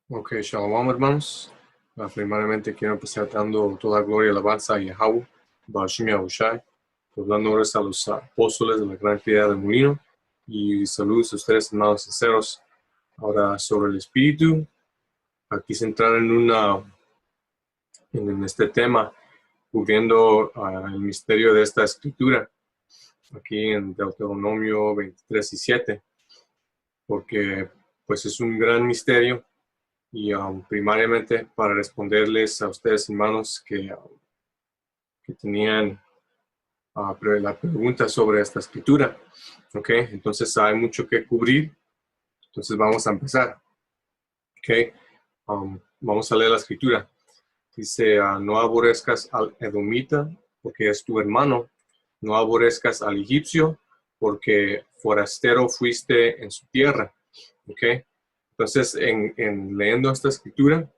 Ok, shalom hermanos. Primeramente quiero empezar dando toda gloria y alabanza a Yahweh, Bashim Yahushai, pues dando honores a los apóstoles de la gran piedad del molino y saludos a ustedes hermanos sinceros. Ahora sobre el espíritu, aquí centrar en este tema, cubriendo el misterio de esta escritura, aquí en Deuteronomio 23:7, porque pues es un gran misterio. Y primariamente para responderles a ustedes, hermanos, que tenían la pregunta sobre esta escritura. ¿Ok? Entonces hay mucho que cubrir. Entonces vamos a empezar. ¿Ok? Vamos a leer la escritura. Dice, no aborrezcas al edomita porque es tu hermano. No aborrezcas al egipcio porque forastero fuiste en su tierra. ¿Ok? Entonces, en leyendo esta escritura,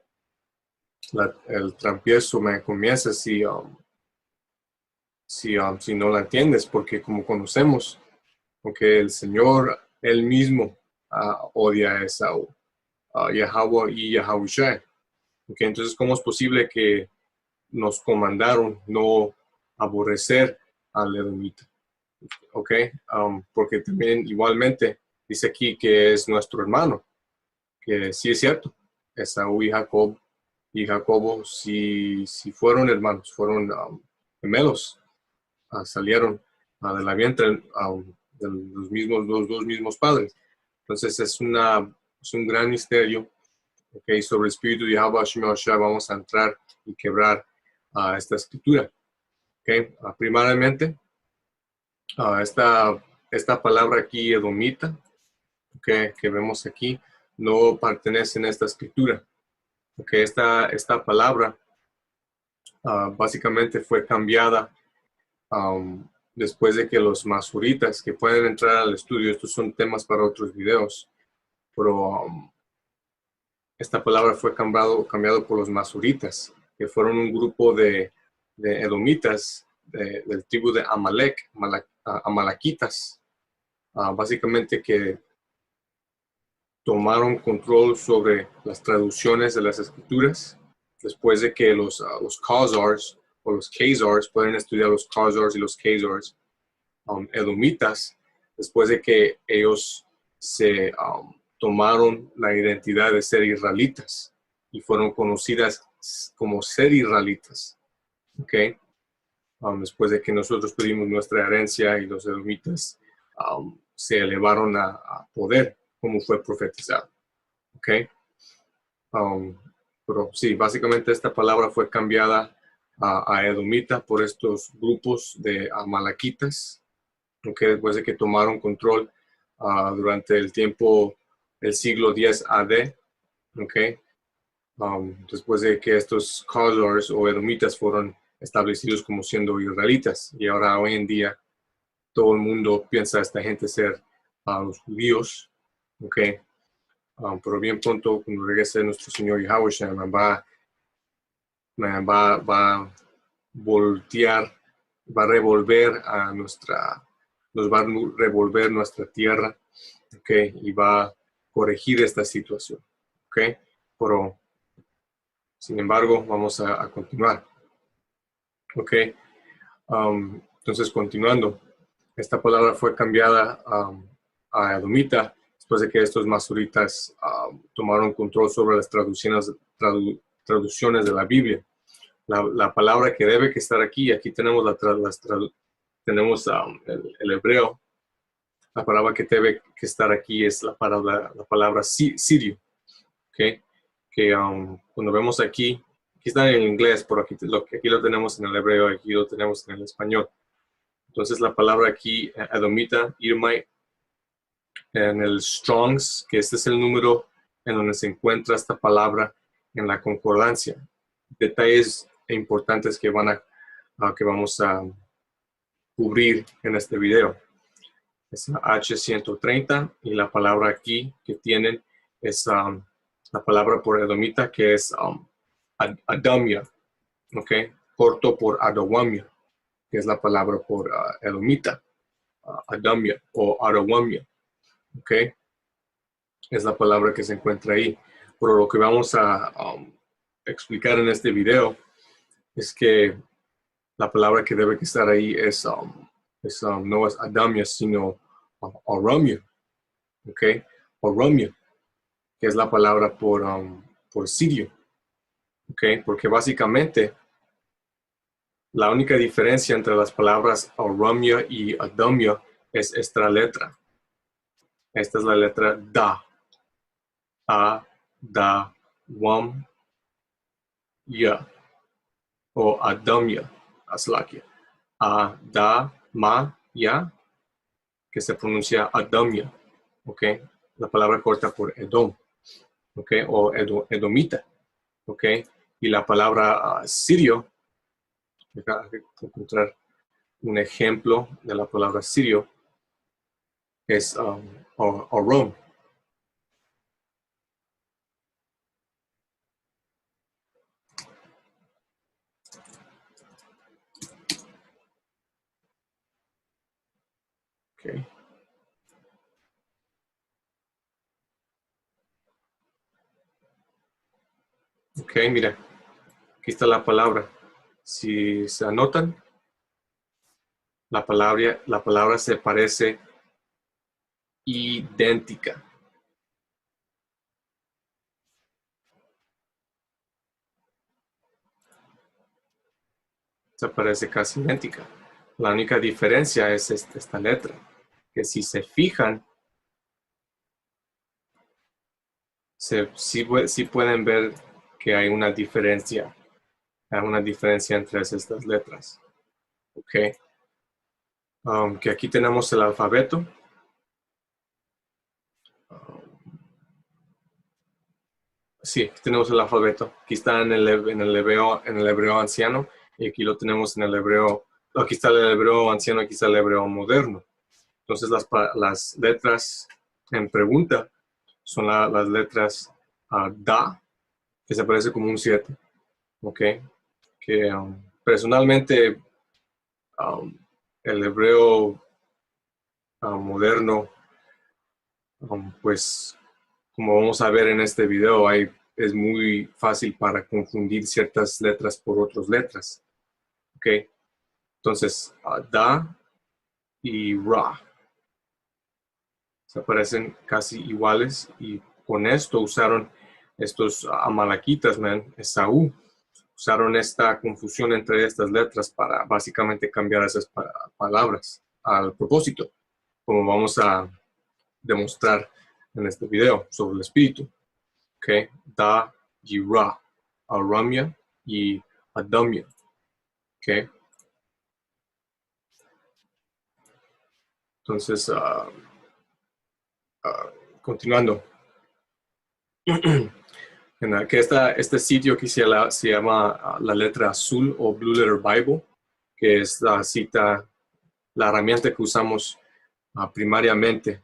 el tramiezo me comienza si no la entiendes, porque como conocemos, porque el Señor él mismo odia a Esaú, a Yahweh y Yahushua. Okay, entonces, ¿cómo es posible que nos comandaron no aborrecer al edomita? Okay, porque también igualmente dice aquí que es nuestro hermano, que sí es cierto, Esaú y Jacobo si fueron hermanos, fueron gemelos, salieron de la vientre de los dos mismos padres. Entonces es un gran misterio. Okay, sobre el espíritu de Yahweh vamos a entrar y quebrar esta escritura. Okay, primariamente, esta palabra aquí, edomita, okay, que vemos aquí, no pertenece a esta escritura. Okay, esta palabra básicamente fue cambiada después de que los masuritas, que pueden entrar al estudio, estos son temas para otros videos, pero esta palabra fue cambiado por los masuritas, que fueron un grupo de edomitas del tribu de Amalek, amalequitas, básicamente que tomaron control sobre las traducciones de las escrituras, después de que los Khazars o los Khazars, pueden estudiar los Khazars y los Khazars, edomitas, después de que ellos se tomaron la identidad de ser israelitas y fueron conocidas como ser israelitas. ¿Okay? Después de que nosotros pedimos nuestra herencia y los edomitas se elevaron a poder, como fue profetizado. ¿Okay? Pero sí, básicamente esta palabra fue cambiada a edomita por estos grupos de amalequitas, okay, después de que tomaron control durante el tiempo del siglo X AD, okay, después de que estos Khazars o edomitas fueron establecidos como siendo israelitas, y ahora hoy en día todo el mundo piensa a esta gente ser los judíos, okay, pero bien pronto cuando regrese nuestro Señor Yahushua va a voltear, va a revolver nos va a revolver nuestra tierra, ¿okay? Y va a corregir esta situación, ¿okay? Pero, sin embargo, vamos a continuar, ¿okay? Entonces, continuando, esta palabra fue cambiada a edomita después de que estos masuritas tomaron control sobre las traducciones de la Biblia. La palabra que debe que estar aquí tenemos tenemos el hebreo. La palabra que debe que estar aquí es la palabra sirio, ¿okay? Que cuando vemos aquí está en inglés, pero aquí lo tenemos en el hebreo, aquí lo tenemos en el español. Entonces la palabra aquí, edomita, irmai, en el Strongs, que este es el número en donde se encuentra esta palabra en la concordancia. Detalles importantes que vamos a cubrir en este video. Es la H130 y la palabra aquí que tienen es la palabra por edomita que es adamia, ¿ok? Corto por adawamia, que es la palabra por edomita, adamia o adawamia, ¿ok? Es la palabra que se encuentra ahí. Pero lo que vamos a explicar en este video es que la palabra que debe estar ahí no es Adamia, sino Aramia, ¿ok? Aramia, que es la palabra por sirio, ¿ok? Porque básicamente la única diferencia entre las palabras Aramia y Adamia es esta letra. Esta es la letra Da. A, Da, Wam, Ya. O Adamya, Aslakia. Da, Ma, Ya, que se pronuncia Adamya, ¿ok? La palabra corta por Edom, ¿ok? O Edomita, ¿ok? Y la palabra sirio, déjame encontrar un ejemplo de la palabra sirio, es Aram. Okay. Ok, mira, aquí está la palabra. Si se anotan, la palabra se parece idéntica. Se parece casi idéntica. La única diferencia es esta letra, que si se fijan, sí pueden ver que hay una diferencia entre estas letras. Ok. Que aquí tenemos el alfabeto. Sí, aquí tenemos el alfabeto. Aquí está en el hebreo anciano y aquí lo tenemos en el hebreo. Aquí está el hebreo anciano, aquí está el hebreo moderno. Entonces las letras en pregunta son las letras Da, que se parece como un 7. Ok. Que personalmente el hebreo moderno, pues como vamos a ver en este video, es muy fácil para confundir ciertas letras por otras letras. ¿Ok? Entonces, Da y Ra se parecen casi iguales y con esto usaron estos amalequitas, Esaú, usaron esta confusión entre estas letras para básicamente cambiar esas palabras al propósito, como vamos a demostrar en este video sobre el espíritu. ¿Ok? Da y Ra, Aramia y Adamya. ¿Ok? Entonces, continuando. Que este sitio que se llama La Letra Azul o Blue Letter Bible, que es la herramienta que usamos primariamente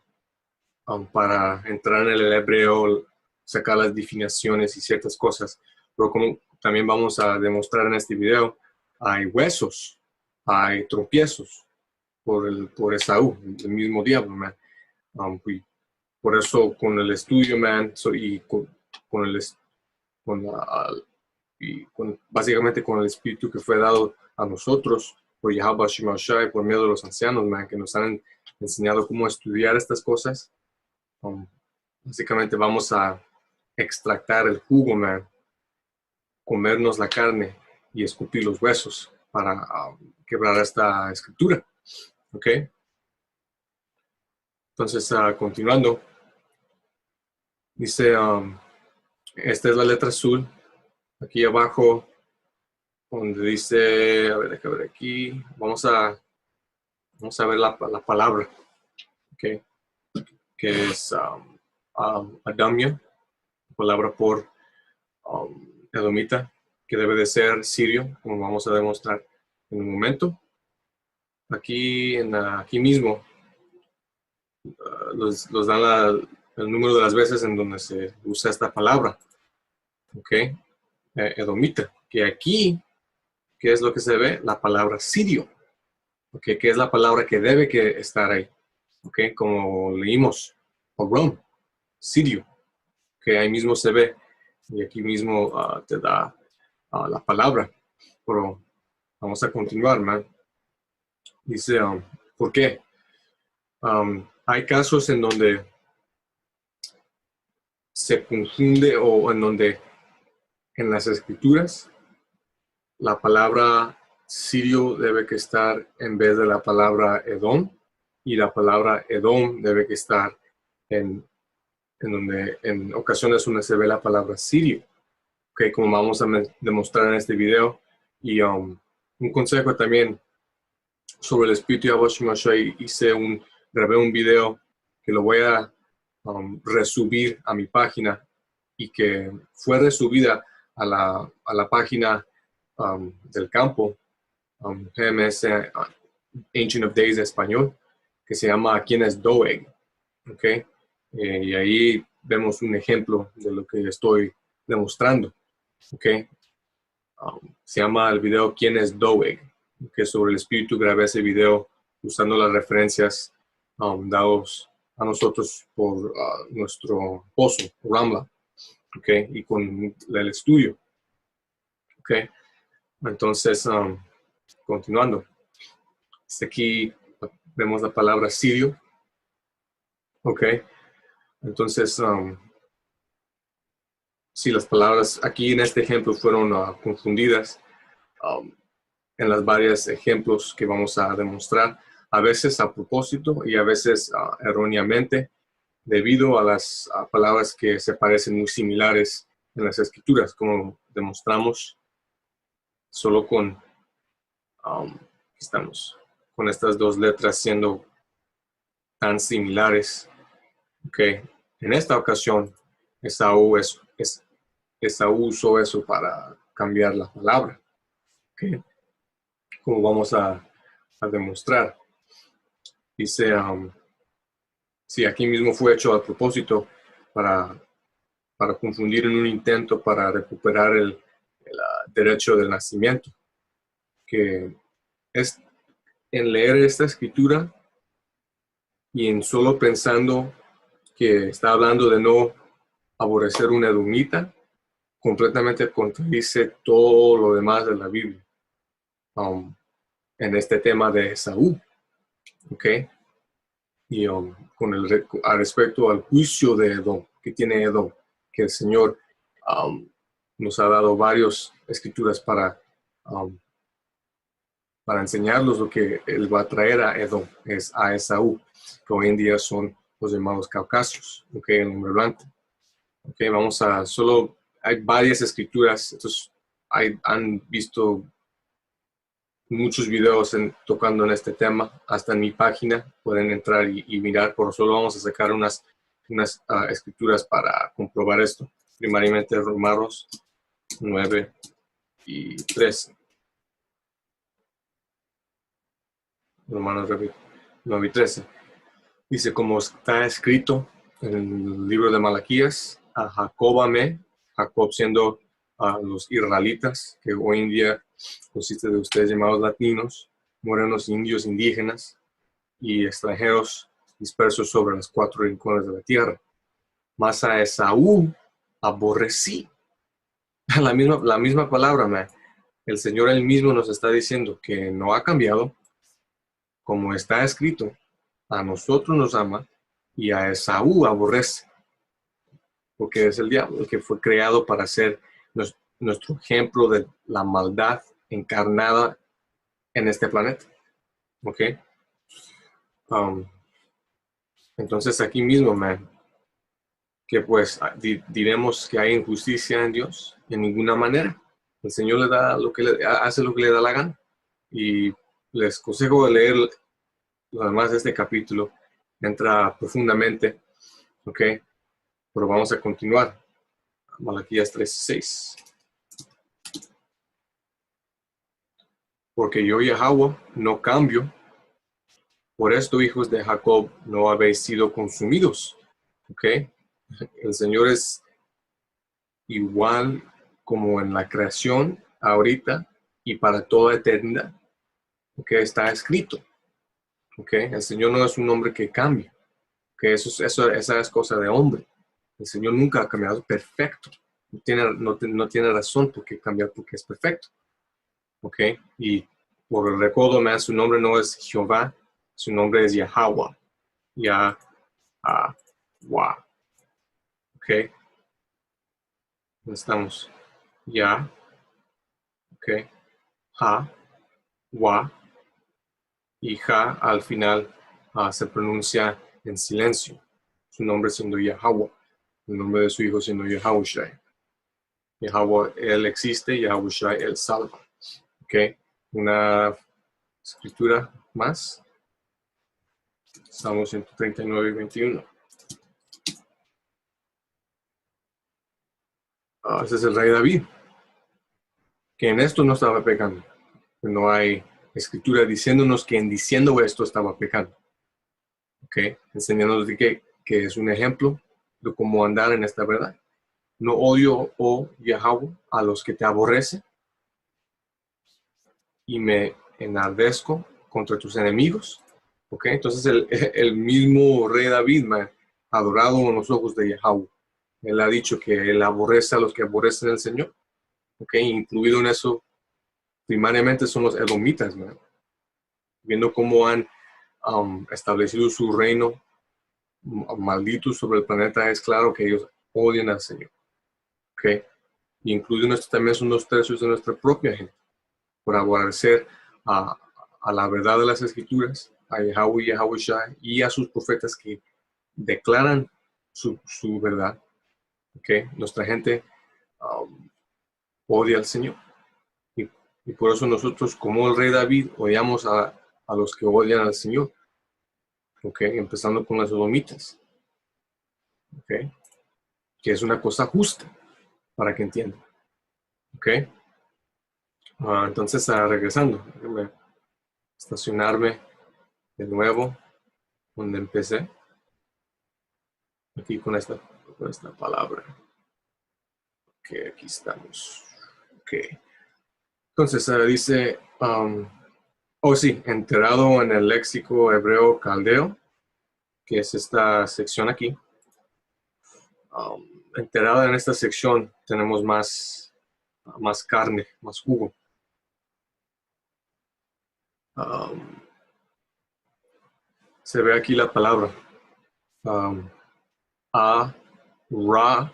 para entrar en el hebreo, sacar las definiciones y ciertas cosas. Pero como también vamos a demostrar en este video, hay huesos, hay tropiezos por Esaú, el mismo diablo, man. Por eso con el estudio, man, y básicamente con el espíritu que fue dado a nosotros por Yahweh Shemashai, por medio de los ancianos, man, que nos han enseñado cómo estudiar estas cosas. Básicamente vamos a extractar el jugo, man, comernos la carne y escupir los huesos para quebrar esta escritura. ¿Ok? Entonces, continuando, dice, esta es la letra azul. Aquí abajo, donde dice, a ver, déjame ver aquí, vamos a ver la palabra, ¿ok? Que es Adamya, palabra por Edomita, que debe de ser sirio, como vamos a demostrar en un momento. Aquí mismo los dan el número de las veces en donde se usa esta palabra, ¿ok? Edomita, que aquí, ¿qué es lo que se ve? La palabra sirio, ¿ok? Que es la palabra que debe que estar ahí, ¿ok? Como leímos, Aram, sirio, que ahí mismo se ve Y aquí mismo te da la palabra. Pero vamos a continuar, man. Dice, ¿por qué? Hay casos en donde se confunde o en donde en las escrituras la palabra sirio debe que estar en vez de la palabra Edom, y la palabra Edom debe que estar en donde en ocasiones donde se ve la palabra sirio, okay, como vamos a demostrar en este video. Y un consejo también sobre el espíritu de Yahweh Shemashai, grabé un video que lo voy a resubir a mi página, y que fue resubida a la página del campo, GMS Ancient of Days de español, que se llama ¿Quién es Doeg? Okay. Y ahí vemos un ejemplo de lo que estoy demostrando. Okay. Se llama el video ¿Quién es Doeg? Que sobre el espíritu grabé ese video usando las referencias dados a nosotros por nuestro esposo, Ramla, okay, y con el estudio. Okay. Entonces, continuando. Aquí vemos la palabra sirio. Okay. Entonces, si las palabras aquí en este ejemplo fueron confundidas, en las varios ejemplos que vamos a demostrar, a veces a propósito y a veces erróneamente, debido a las palabras que se parecen muy similares en las escrituras, como demostramos solo con, estamos, con estas dos letras siendo tan similares. Okay. En esta ocasión, Esaú usó eso para cambiar la palabra. Okay. Como vamos a demostrar. Dice, si aquí mismo fue hecho a propósito para confundir en un intento para recuperar el derecho del nacimiento, que es en leer esta escritura y en solo pensando que está hablando de no aborrecer una edomita, completamente contradice todo lo demás de la Biblia en este tema de Esaú. ¿Ok? Y al respecto al juicio de Edom, que tiene Edom, que el Señor nos ha dado varias escrituras para enseñarnos lo que Él va a traer a Edom, es a Esaú, que hoy en día son los llamados caucasios, ¿ok? El nombre blanco. ¿Ok? Vamos a hay varias escrituras, entonces han visto muchos videos tocando en este tema, hasta en mi página pueden entrar y mirar, pero solo vamos a sacar unas escrituras para comprobar esto. Primariamente Romanos 9 y 13. Romanos 9 y 13. Dice, como está escrito en el libro de Malaquías, a Jacob amé, Jacob siendo los israelitas, que hoy en día consiste de ustedes llamados latinos, morenos, indios, indígenas y extranjeros dispersos sobre las cuatro rincones de la tierra. Mas a Esaú aborrecí. La misma palabra, man. El Señor él mismo nos está diciendo que no ha cambiado, como está escrito, a nosotros nos ama y a Esaú aborrece, porque es el diablo el que fue creado para ser nuestro ejemplo de la maldad encarnada en este planeta. ¿Ok? Entonces aquí mismo, man, que pues diremos que hay injusticia en Dios en ninguna manera. El Señor le da hace lo que le da la gana. Y les aconsejo leer lo demás de este capítulo. Entra profundamente. ¿Ok? Pero vamos a continuar. Malaquías 3:6. Porque yo, Yahweh, no cambio. Por esto, hijos de Jacob, no habéis sido consumidos. ¿Ok? El Señor es igual como en la creación, ahorita y para toda eternidad. ¿Ok? Está escrito. ¿Ok? El Señor no es un hombre que cambia. ¿Ok? Esa es cosa de hombre. El Señor nunca ha cambiado, perfecto. no tiene razón por qué cambiar porque es perfecto. ¿Ok? Y por el recodo, su nombre no es Jehová, su nombre es Yahweh. Yahweh. ¿Ok? ¿Dónde estamos? Ya. ¿Ok? Ha. Wa. Y Ja al final se pronuncia en silencio. Su nombre siendo Yahweh. El nombre de su hijo siendo Yahushai. Yahweh, él existe, Yahushai, él salva. ¿Ok? Una escritura más. Salmo 139 y 21. Ese es el rey David, que en esto no estaba pecando. No hay escritura diciéndonos que en diciendo esto estaba pecando. ¿Ok? Enseñándonos de que es un ejemplo de cómo andar en esta verdad. No odio, oh Yahweh, a los que te aborrecen, y me enardezco contra tus enemigos. ¿Ok? Entonces el mismo rey David, adorado en los ojos de Yahweh. Él ha dicho que él aborrece a los que aborrecen al Señor. ¿Ok? Incluido en eso, primariamente son los edomitas, ¿no? Viendo cómo han establecido su reino maldito sobre el planeta, es claro que ellos odian al Señor. ¿Ok? Y incluido en esto también son 2/3 de nuestra propia gente, por aborrecer a la verdad de las Escrituras, a Yahweh y Yahushua y a sus profetas que declaran su verdad. ¿Okay? Nuestra gente odia al Señor. Y por eso nosotros, como el rey David, odiamos a los que odian al Señor. ¿Okay? Empezando con las sodomitas. ¿Okay? Que es una cosa justa, para que entiendan. ¿Okay? Entonces, regresando, déjame estacionarme de nuevo donde empecé. Aquí con esta palabra. Ok, aquí estamos. Ok. Entonces dice, sí, enterado en el léxico hebreo caldeo, que es esta sección aquí. Enterada en esta sección tenemos más carne, más jugo. Se ve aquí la palabra. Ra,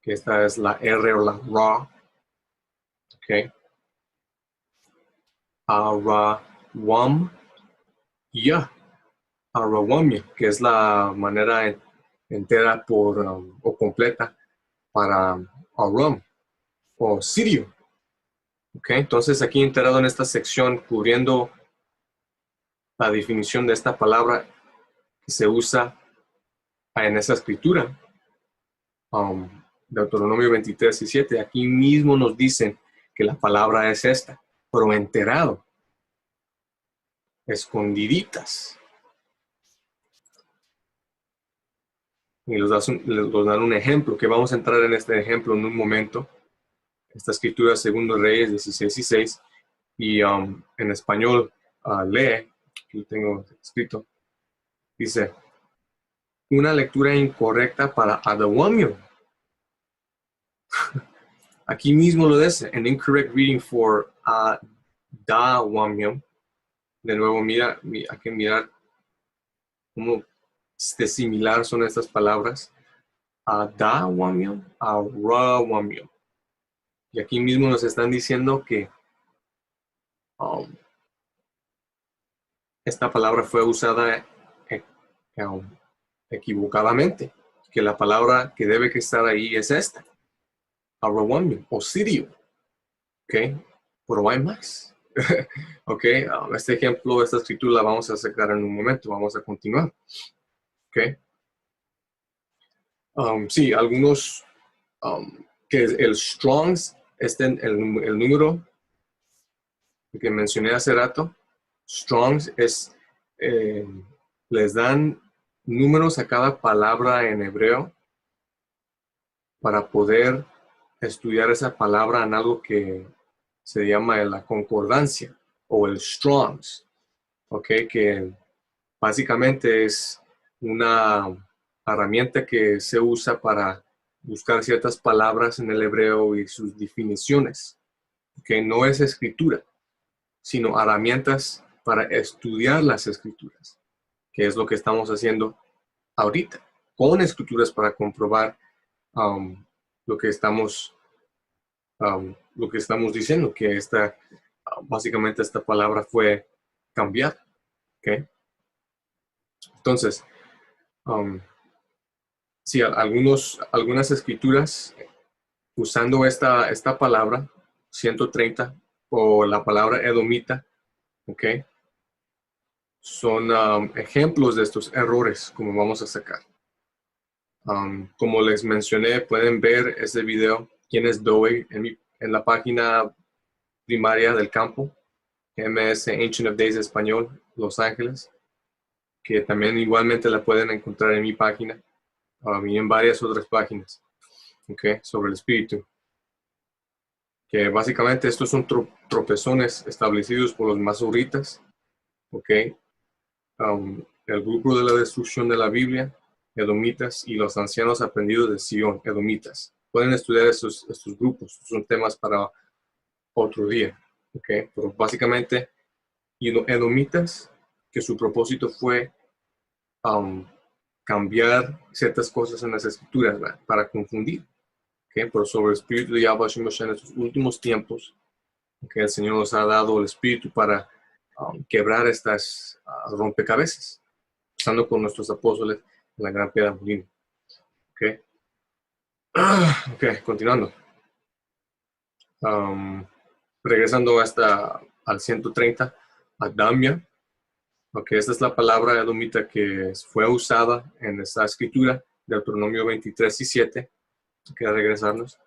que esta es la R o la Ra. Ok. Arawam, ya. Arawamia, que es la manera entera o completa para Aram o Sirio. Okay, entonces aquí enterado en esta sección cubriendo la definición de esta palabra que se usa en esa escritura, Deuteronomio 23:17, aquí mismo nos dicen que la palabra es esta, pero enterado, escondiditas. Y les dan un ejemplo, que vamos a entrar en este ejemplo en un momento. Esta escritura, segundo Reyes 16:6, y en español lee, aquí lo tengo escrito, dice, una lectura incorrecta para Adawamio. Aquí mismo lo dice, an incorrect reading for Adawamio. De nuevo, hay que mirar cómo de similar son estas palabras. Adawamio, Arawamio. Y aquí mismo nos están diciendo que esta palabra fue usada equivocadamente, que la palabra que debe que estar ahí es esta, Arawamio o Sirio. ¿Ok? Pero hay más. ¿Ok? Este ejemplo, esta escritura la vamos a sacar en un momento, vamos a continuar. ¿Ok? Sí, algunos que el Strong's, el número que mencioné hace rato, Strong's les dan números a cada palabra en hebreo para poder estudiar esa palabra en algo que se llama la concordancia o el Strong's, ¿ok? Que básicamente es una herramienta que se usa para buscar ciertas palabras en el hebreo y sus definiciones, que no es escritura, sino herramientas para estudiar las escrituras, que es lo que estamos haciendo ahorita, con escrituras para comprobar lo que estamos diciendo, que básicamente esta palabra fue cambiada. ¿Okay? Entonces, sí, algunas escrituras usando esta palabra 130 o la palabra edomita, ¿ok? Son ejemplos de estos errores, como vamos a sacar. Como les mencioné, pueden ver ese video, quién es Doeg, en la página primaria del campo, MS Ancient of Days Español, Los Ángeles, que también igualmente la pueden encontrar en mi página y en varias otras páginas, ¿ok? Sobre el espíritu. Que básicamente estos son tropezones establecidos por los masorritas, ¿ok? El grupo de la destrucción de la Biblia, edomitas, y los ancianos aprendidos de Sion, edomitas. Pueden estudiar estos grupos, son temas para otro día, ¿ok? Pero básicamente, edomitas, que su propósito fue cambiar ciertas cosas en las escrituras, ¿verdad? Para confundir, ¿ok? Pero sobre el espíritu de Yahweh Shemosha en estos últimos tiempos, que el Señor nos ha dado el espíritu para quebrar estas rompecabezas, usando con nuestros apóstoles en la gran piedra molino. ¿Okay? Ok, continuando. Regresando al 130, Adamia. Ok, esta es la palabra edomita que fue usada en esta escritura, de Deuteronomio 23 y 7. Queda regresarnos.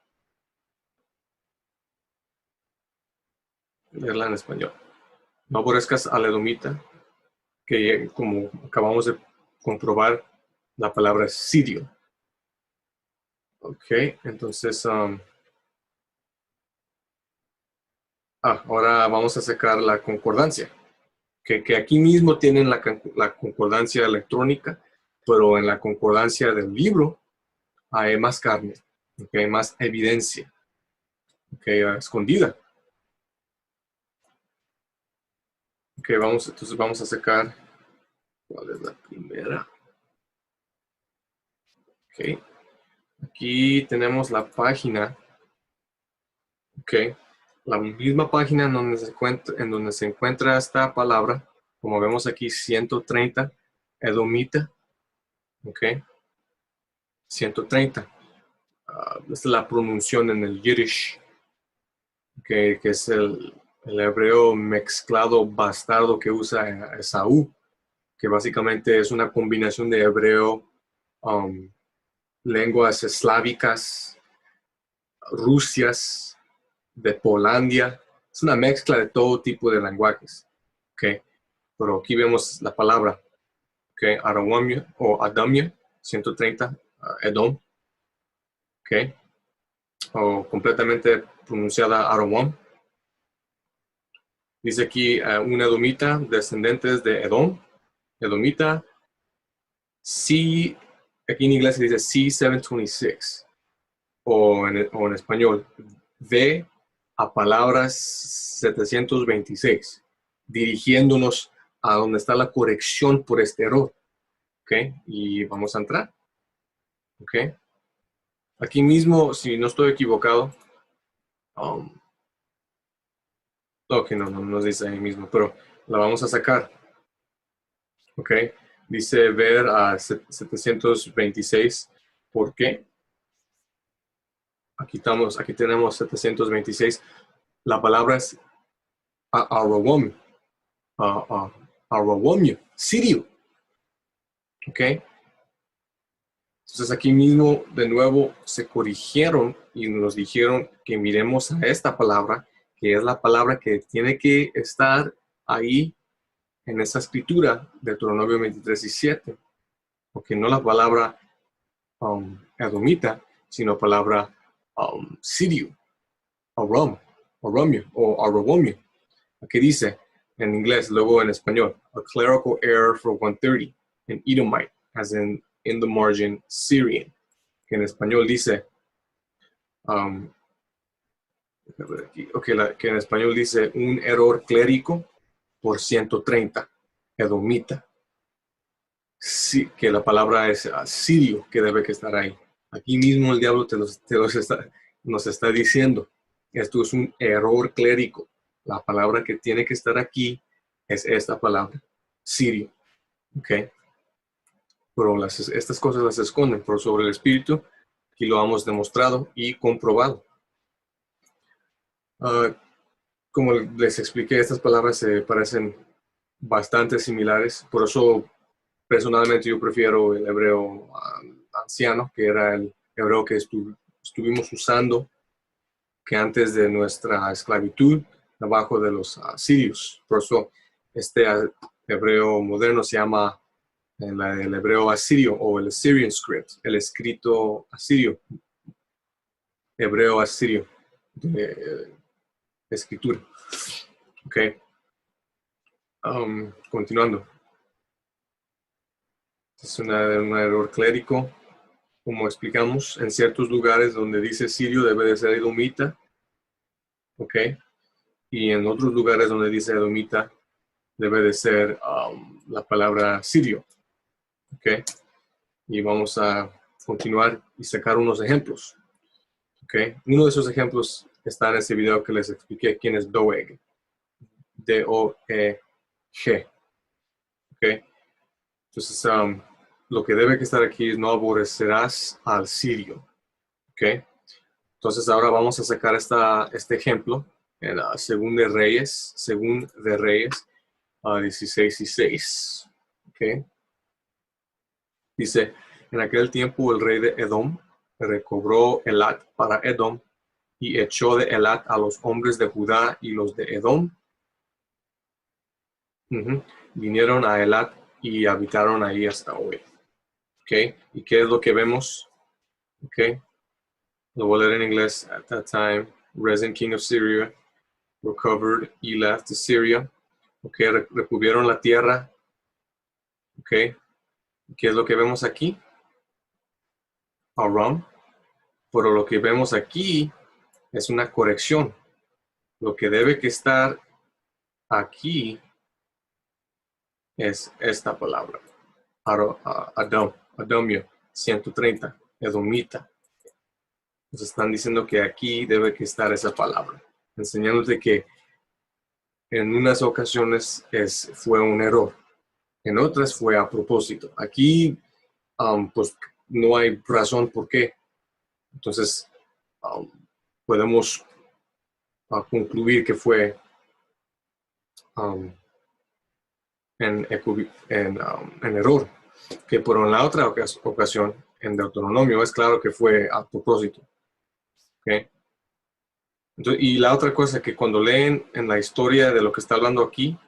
Leerla en español. No aborrezcas al edomita, que como acabamos de comprobar, la palabra es sirio. Ok, entonces ahora vamos a sacar la concordancia, que aquí mismo tienen la concordancia electrónica, pero en la concordancia del libro hay más carne, okay, más evidencia, okay, escondida. Okay, entonces vamos a sacar, ¿cuál es la primera? Okay. Aquí tenemos la página, okay, la misma página en donde se encuentra esta palabra, como vemos aquí, 130, edomita, ok, 130. Esta es la pronunciación en el Yiddish, que es el hebreo mezclado bastardo que usa Esaú, que básicamente es una combinación de hebreo, lenguas eslávicas, rusias, de Polandia. Es una mezcla de todo tipo de lenguajes. Okay. Pero aquí vemos la palabra, okay, Arawamia o Adamia, 130, Edom, okay, o completamente pronunciada Arawam. Dice aquí una edomita, descendentes de Edom, edomita, aquí en inglés se dice C726, o en español, ve a palabras 726, dirigiéndonos a donde está la corrección por este error. ¿Ok? Y vamos a entrar. ¿Ok? Aquí mismo, si no estoy equivocado, ok, no nos dice ahí mismo, pero la vamos a sacar. ¿Ok? Dice ver a 726. ¿Por qué? Aquí tenemos 726. La palabra es Arawam. Arawamio, sirio. ¿Ok? Entonces aquí mismo de nuevo se corrigieron y nos dijeron que miremos a esta palabra, que es la palabra que tiene que estar ahí en esa escritura de Deuteronomio 23 y 7. Porque no la palabra edomita, sino palabra sirio, aramio o arawamio. Aquí dice en inglés, luego en español, a clerical error for 130, an Edomite, as in the margin, Syrian, que en español dice um, déjame ver aquí. Ok, que en español dice un error clérico por 130, edomita. Sí, que la palabra es sirio, que debe que estar ahí. Aquí mismo el diablo nos está diciendo, esto es un error clérico. La palabra que tiene que estar aquí es esta palabra, sirio. Ok, pero estas cosas las esconden, pero sobre el espíritu, aquí lo hemos demostrado y comprobado. Como les expliqué, estas palabras se parecen bastante similares, por eso personalmente yo prefiero el hebreo anciano, que era el hebreo que estuvimos usando que antes de nuestra esclavitud debajo de los asirios. Por eso este hebreo moderno se llama el hebreo asirio o el Assyrian script, el escrito asirio, hebreo asirio de escritura. Ok. Continuando. Es un error clérico, como explicamos, en ciertos lugares donde dice sirio debe de ser edomita, ok, y en otros lugares donde dice edomita debe de ser la palabra sirio, ok, y vamos a continuar y sacar unos ejemplos, ok. Uno de esos ejemplos está en ese video que les expliqué quién es Doeg, D-O-E-G, ok. Entonces, lo que debe que estar aquí es no aborrecerás al sirio. ¿Ok? Entonces, ahora vamos a sacar este ejemplo en según de Reyes 16:6. ¿Ok? Dice, en aquel tiempo el rey de Edom recobró Elat para Edom y echó de Elat a los hombres de Judá y los de Edom. Vinieron a Elat y habitaron ahí hasta hoy. Okay. ¿Y qué es lo que vemos? Okay. Lo voy a leer en inglés. At that time, Rezin, king of Syria, recovered Elath to Syria. Okay. Recubrieron la tierra. Okay. ¿Qué es lo que vemos aquí? Aram. Pero lo que vemos aquí es una corrección. Lo que debe que estar aquí es esta palabra. Adomio, 130, Edomita. Nos están diciendo que aquí debe que estar esa palabra, enseñándote que en unas ocasiones fue un error, en otras fue a propósito. Aquí, pues, no hay razón por qué. Entonces, podemos concluir que fue en error. Que por la otra ocasión, en Deuteronomio, es claro que fue a propósito. ¿Okay? Entonces, y la otra cosa que cuando leen en la historia de lo que está hablando aquí,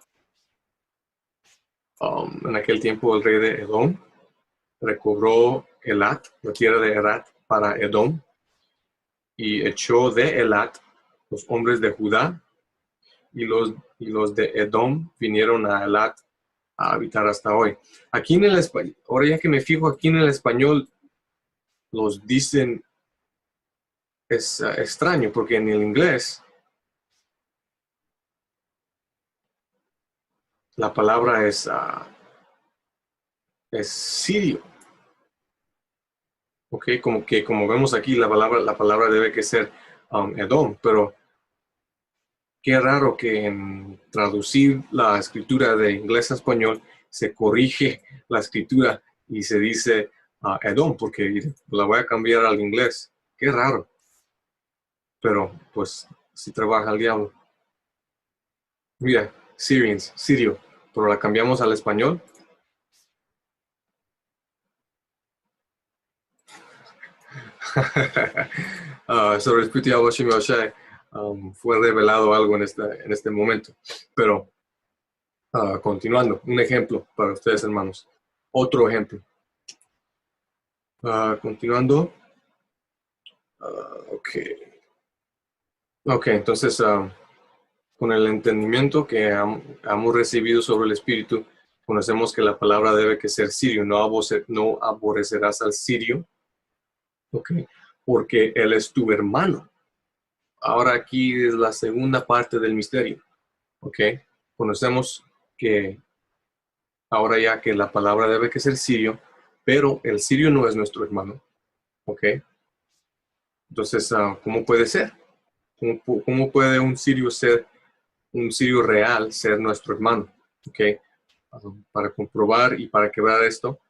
en aquel tiempo el rey de Edom recobró Elat, la tierra de Elat, para Edom, y echó de Elat los hombres de Judá, y los de Edom vinieron a Elat a habitar hasta hoy. Aquí en el español, ahora ya que me fijo aquí en el español, los dicen, es extraño, porque en el inglés la palabra es sirio. Ok, como vemos aquí, la palabra debe que ser Edom, pero qué raro que en traducir la escritura de inglés a español se corrige la escritura y se dice Edom, porque la voy a cambiar al inglés. Qué raro. Pero pues si trabaja el diablo. Mira, Syrians, sirio, pero la cambiamos al español. Sobre el Espíritu de Hashem Yoshai, fue revelado algo en este momento. Pero continuando, un ejemplo para ustedes, hermanos. Otro ejemplo. Continuando. Ok. Ok, entonces, con el entendimiento que hemos recibido sobre el Espíritu, conocemos que la palabra debe que ser sirio. No aborrecerás al sirio. Ok. porque él es tu hermano. Ahora aquí es la segunda parte del misterio. ¿Ok? Conocemos que ahora ya que la palabra debe que ser sirio, pero el sirio no es nuestro hermano. ¿Ok? Entonces, ¿cómo puede ser? ¿Cómo puede un sirio ser, un sirio real ser nuestro hermano? ¿Ok? Para comprobar y para quebrar esto,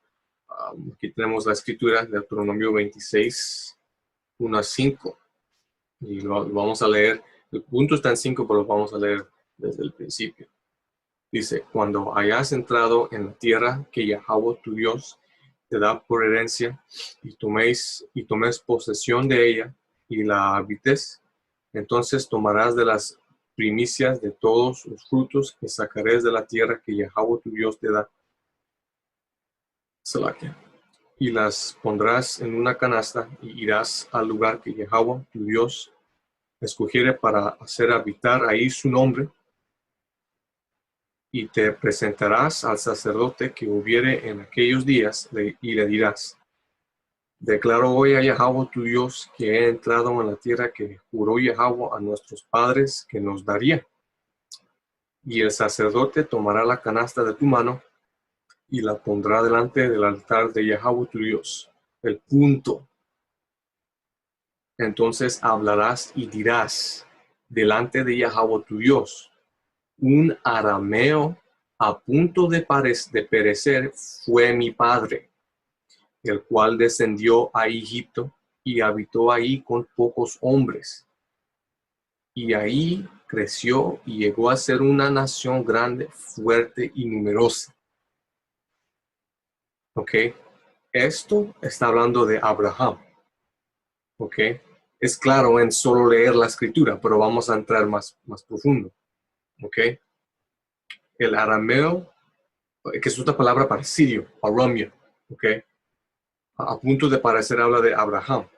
aquí tenemos la escritura de Deuteronomio 26, 1 a 5. Y lo vamos a leer. El punto está en 5, pero lo vamos a leer desde el principio. Dice, cuando hayas entrado en la tierra que Yahweh tu Dios te da por herencia y tomes posesión de ella y la habites, entonces tomarás de las primicias de todos los frutos que sacarás de la tierra que Yahweh tu Dios te da. Salakia. Y las pondrás en una canasta y irás al lugar que Yahweh tu Dios escogiere para hacer habitar ahí su nombre, y te presentarás al sacerdote que hubiere en aquellos días y le dirás, declaro hoy a Yahweh tu Dios que he entrado en la tierra que juró Yahweh a nuestros padres que nos daría. Y el sacerdote tomará la canasta de tu mano y la pondrá delante del altar de Yahweh tu Dios. El punto. Entonces hablarás y dirás delante de Yahweh tu Dios, un arameo a punto de perecer fue mi padre, el cual descendió a Egipto y habitó ahí con pocos hombres. Y ahí creció y llegó a ser una nación grande, fuerte y numerosa. ¿Ok? Esto está hablando de Abraham. ¿Ok? Es claro en solo leer la escritura, pero vamos a entrar más profundo. ¿Ok? El arameo, que es otra palabra para sirio, arameo. ¿Ok? A punto de parecer habla de Abraham.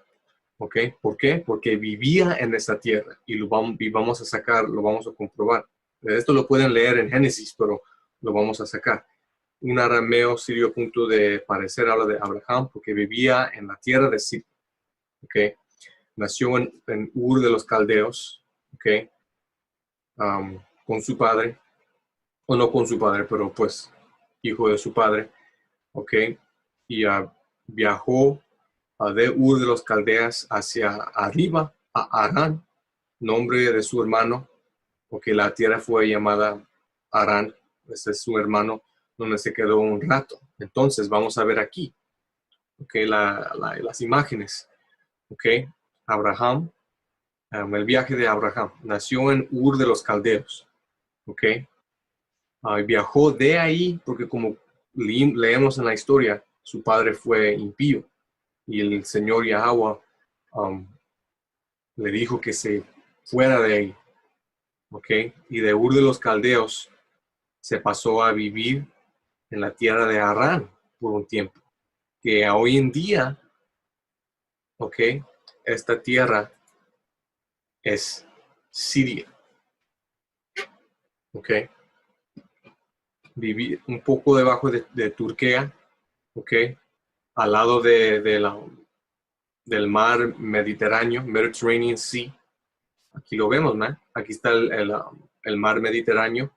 ¿Ok? ¿Por qué? Porque vivía en esta tierra y vamos a sacar, lo vamos a comprobar. Esto lo pueden leer en Génesis, pero lo vamos a sacar. Un arameo sirio a punto de parecer habla de Abraham porque vivía en la tierra de Siria. ¿Ok? Nació en Ur de los Caldeos. ¿Ok? Con su padre, o no con su padre, pero pues hijo de su padre. ¿Ok? Y viajó de Ur de los Caldeas hacia arriba, a Arán, nombre de su hermano, porque la tierra fue llamada Arán, ese es su hermano, donde se quedó un rato. Entonces, vamos a ver aquí, okay, las imágenes. Okay. Abraham, el viaje de Abraham, nació en Ur de los Caldeos. Okay. Viajó de ahí, porque como leemos en la historia, su padre fue impío y el Señor Yahweh le dijo que se fuera de ahí. ¿Ok? Y de Ur de los Caldeos se pasó a vivir en la tierra de Harán por un tiempo. Que hoy en día, ¿ok? Esta tierra es Siria. ¿Ok? Viví un poco debajo de Turquía, ¿ok? Al lado del mar Mediterráneo, Mediterranean Sea. Aquí lo vemos, ¿no? Aquí está el mar Mediterráneo.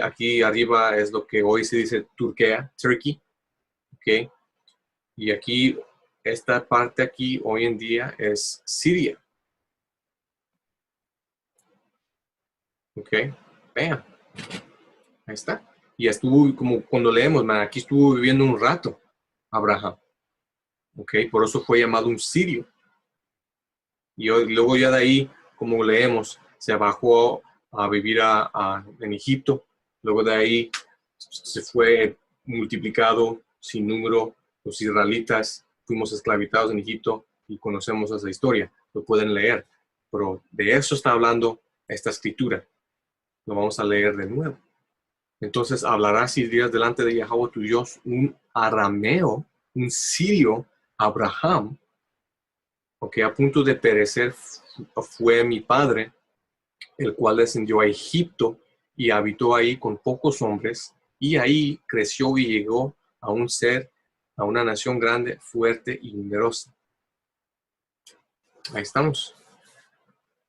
Aquí arriba es lo que hoy se dice Turquía, Turkey. ¿Ok? Y aquí, esta parte aquí hoy en día es Siria. ¿Ok? Vean, ahí está. Y estuvo, como cuando leemos, man, aquí estuvo viviendo un rato Abraham. ¿Ok? Por eso fue llamado un sirio. Y luego ya de ahí, como leemos, se bajó a vivir en Egipto. Luego de ahí se fue multiplicado sin número los israelitas. Fuimos esclavizados en Egipto y conocemos esa historia. Lo pueden leer. Pero de eso está hablando esta escritura. Lo vamos a leer de nuevo. Entonces hablarás y dirás delante de Yahweh tu Dios un arameo, un sirio, Abraham, porque a punto de perecer fue mi padre, el cual descendió a Egipto y habitó ahí con pocos hombres, y ahí creció y llegó a una nación grande, fuerte y numerosa. Ahí estamos.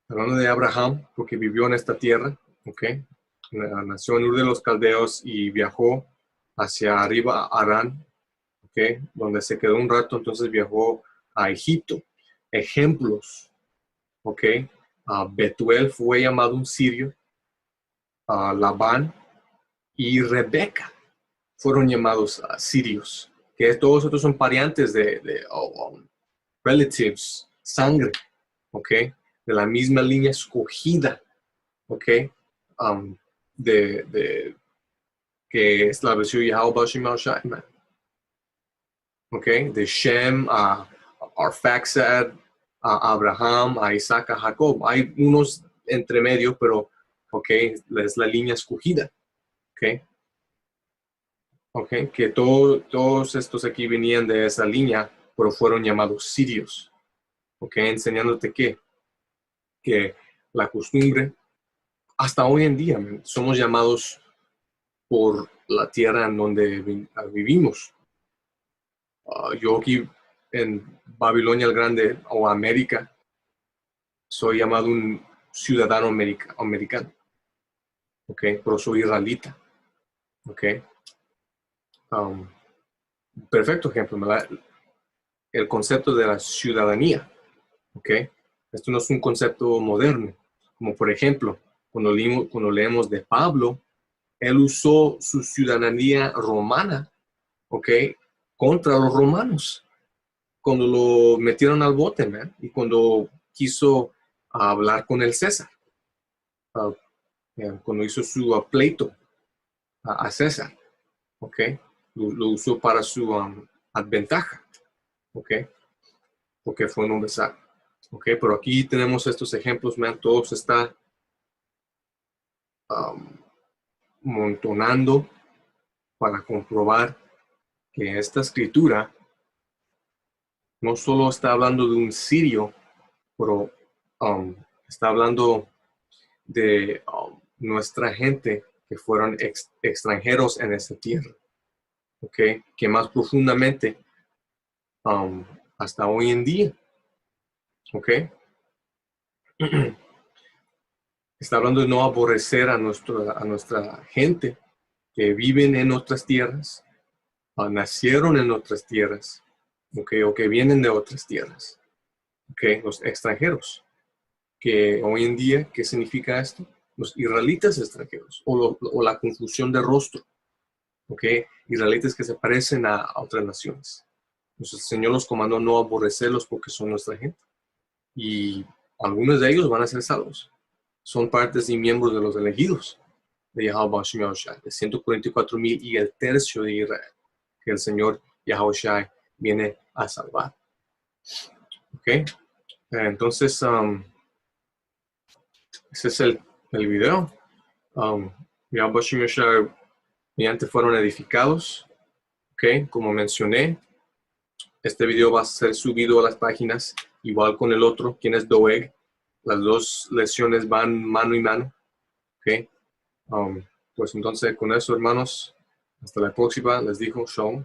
Hablando de Abraham, porque vivió en esta tierra, ¿ok? Nació en Ur de los Caldeos y viajó hacia arriba a Harán, ¿ok? Donde se quedó un rato, entonces viajó a Egipto. Ejemplos, ¿ok? Betuel fue llamado un sirio, Labán y Rebeca fueron llamados sirios, que todos estos son parientes de relatives, sangre, ¿ok? De la misma línea escogida, ¿ok? Um, que estableció Yahweh Bashim al-Shaiman, ¿ok? De Shem a Arphaxad, a Abraham, a Isaac, a Jacob. Hay unos entre medio, pero, ¿ok? Es la línea escogida, ¿ok? ¿Ok? Que todos estos aquí venían de esa línea, pero fueron llamados sirios, ¿ok? Enseñándote que la costumbre, hasta hoy en día, somos llamados por la tierra en donde vivimos. Yo aquí en Babilonia el Grande o América, soy llamado un ciudadano americano, ¿ok? Pero soy israelita, ¿ok? Um, Perfecto ejemplo, ¿verdad? El concepto de la ciudadanía, ¿ok? Esto no es un concepto moderno, como por ejemplo, cuando leemos de Pablo, él usó su ciudadanía romana, ¿ok? Contra los romanos, cuando lo metieron al bote, man, y cuando quiso hablar con el César, uh, cuando hizo su pleito a César, ¿ok? Lo usó para su ventaja, ¿ok? Porque fue un hombre sabio, ¿ok? Pero aquí tenemos estos ejemplos, man, todo se está montonando para comprobar que esta escritura no solo está hablando de un sirio, pero está hablando de nuestra gente que fueron extranjeros en esta tierra, ¿ok? Que más profundamente hasta hoy en día, ¿ok? Está hablando de no aborrecer a nuestra gente que viven en otras tierras, nacieron en otras tierras, ¿ok? O que vienen de otras tierras, ¿ok? Los extranjeros. Que hoy en día, ¿qué significa esto? Los israelitas extranjeros, o la confusión de rostro, ¿ok? Israelitas que se parecen a otras naciones. Entonces el Señor los comandó no aborrecerlos porque son nuestra gente. Y algunos de ellos van a ser salvos. Son partes y miembros de los elegidos de Yahweh Shai, de 144,000 y el tercio de Israel, que el Señor Yahweh Shai viene a salvar. ¿Ok? Entonces, ese es el video. Yahweh Shai mediante fueron edificados. ¿Ok? Como mencioné, este video va a ser subido a las páginas, igual con el otro, quien es Doeg. Las dos lecciones van mano y mano. ¿Ok? Pues entonces, con eso, hermanos, hasta la próxima. Les digo, Shalom.